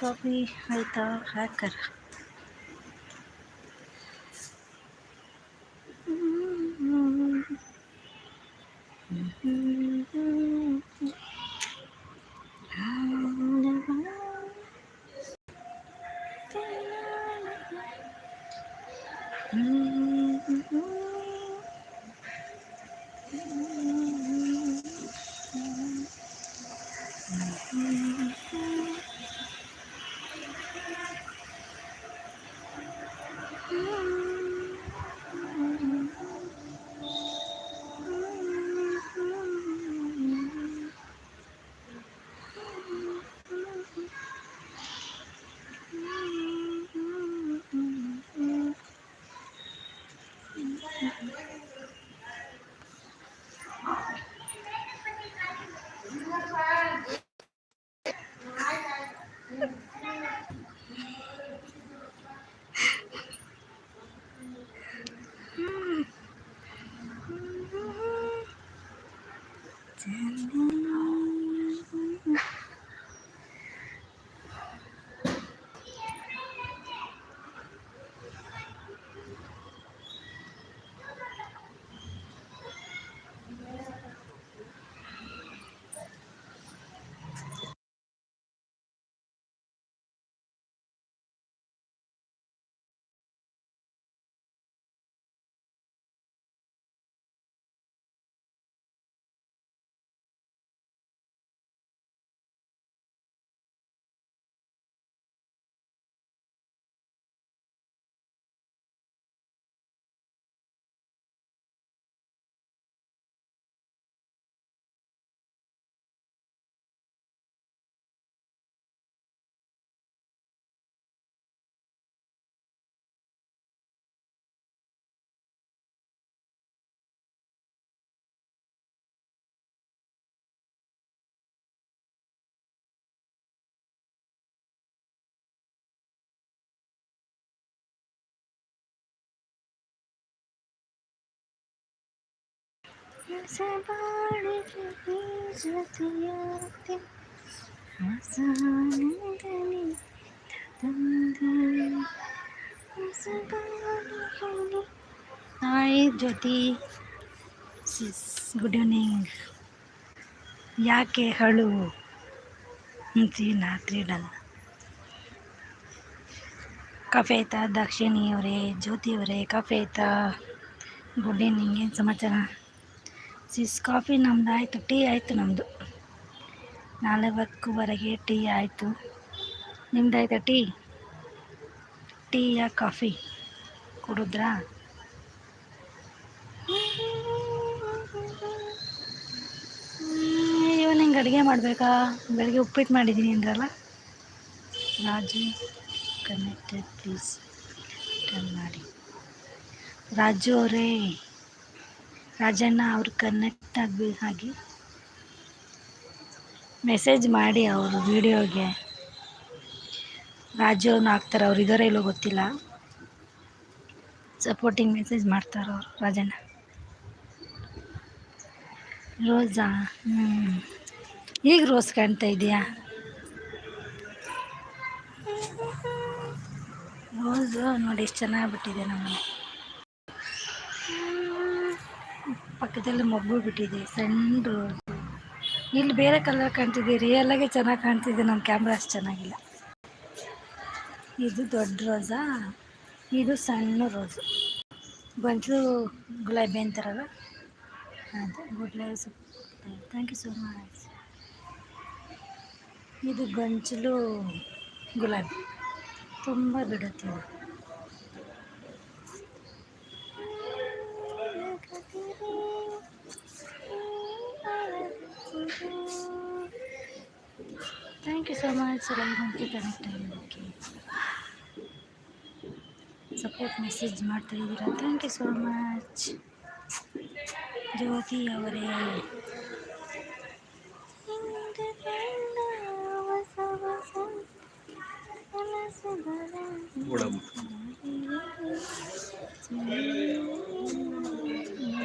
Coffee ಆಯಿತಾ hacker? Hi ಜ್ಯೋತಿ ಸಿಸ್, good evening. ಯಾಕೆ ಹಳು ತ್ರೀಡಲ್ coffee ಆಯಿತಾ? ದಾಕ್ಷಿಣಿ ಅವರೇ, ಜ್ಯೋತಿ ಅವರೇ, ಕಾಫಿ ಆಯಿತಾ? Good evening. ಏನು ಸಮಾಚಾರ ಸಿಸ್? ಕಾಫಿ ನಮ್ದು ಆಯಿತು, ಟೀ ಆಯಿತು. ನಮ್ಮದು 4:00ವರೆಗೆ ಟೀ ಆಯಿತು. ನಿಮ್ದು ಆಯಿತಾ ಟೀ? ಟೀಯಾ ಕಾಫಿ ಕುಡಿದ್ರಾ? ಈವ್ನಿಂಗ್ ಅಡುಗೆ ಮಾಡಬೇಕಾ? ಬೆಳಗ್ಗೆ ಉಪ್ಪಿಟ್ಟು ಮಾಡಿದ್ದೀನಿ ಅಂದ್ರಲ್ಲ. ರಾಜು ಕನೆಕ್ಟೆಡ್, ಪ್ಲೀಸ್ ಟರ್ನ್ ಮಾಡಿ. ರಾಜು ಅವರೇ, ರಾಜಣ್ಣ ಅವ್ರು ಕನೆಕ್ಟ್ ಆಗಿ ಮೆಸೇಜ್ ಮಾಡಿ. ಅವರು ವಿಡಿಯೋಗೆ ರಾಜು ಅವ್ರನ್ನ ಹಾಕ್ತಾರೆ. ಅವ್ರು ಇದಾರೆ ಇಲ್ಲೋ ಗೊತ್ತಿಲ್ಲ. ಸಪೋರ್ಟಿಂಗ್ ಮೆಸೇಜ್ ಮಾಡ್ತಾರೆ ಅವರು. ರಾಜಣ್ಣ ರೋಸಾ? ಈಗ ರೋಸ್ ಕಾಣ್ತಾ ಇದೆಯಾ? ರೋಸು ನೋಡಿ ಎಷ್ಟು ಚೆನ್ನಾಗಿಬಿಟ್ಟಿದೆ. ನಮ್ಮನೆ ಪಕ್ಕದಲ್ಲಿ ಮೊಗ್ಗು ಬಿಟ್ಟಿದೆ, ಸಣ್ಣ ರೋಸು. ಇಲ್ಲಿ ಬೇರೆ ಕಲರ್ ಕಾಣ್ತಿದೆ, ರಿಯಲಾಗೆ ಚೆನ್ನಾಗಿ ಕಾಣ್ತಿದೆ. ನಮ್ಮ ಕ್ಯಾಮ್ರಾ ಅಷ್ಟು ಚೆನ್ನಾಗಿಲ್ಲ. ಇದು ದೊಡ್ಡ ರೋಸಾ, ಇದು ಸಣ್ಣ ರೋಸು. ಗಂಟಲು ಗುಲಾಬಿ ಅಂತಾರಲ್ಲ ಅದು. Good lives, thank you so much. ಇದು ಗಂಟಲು ಗುಲಾಬಿ, ತುಂಬ ಬಿಡುತ್ತೆ. Thank you so much. Raivanti connect ಆಗಿದ್ದಕ್ಕೆ, ಸಪೋರ್ಟ್ ಮೆಸೇಜ್ ಮಾಡ್ತಾ ಇದ್ದೀರಾ. Thank you so much. Jyoti ಅವರೇ,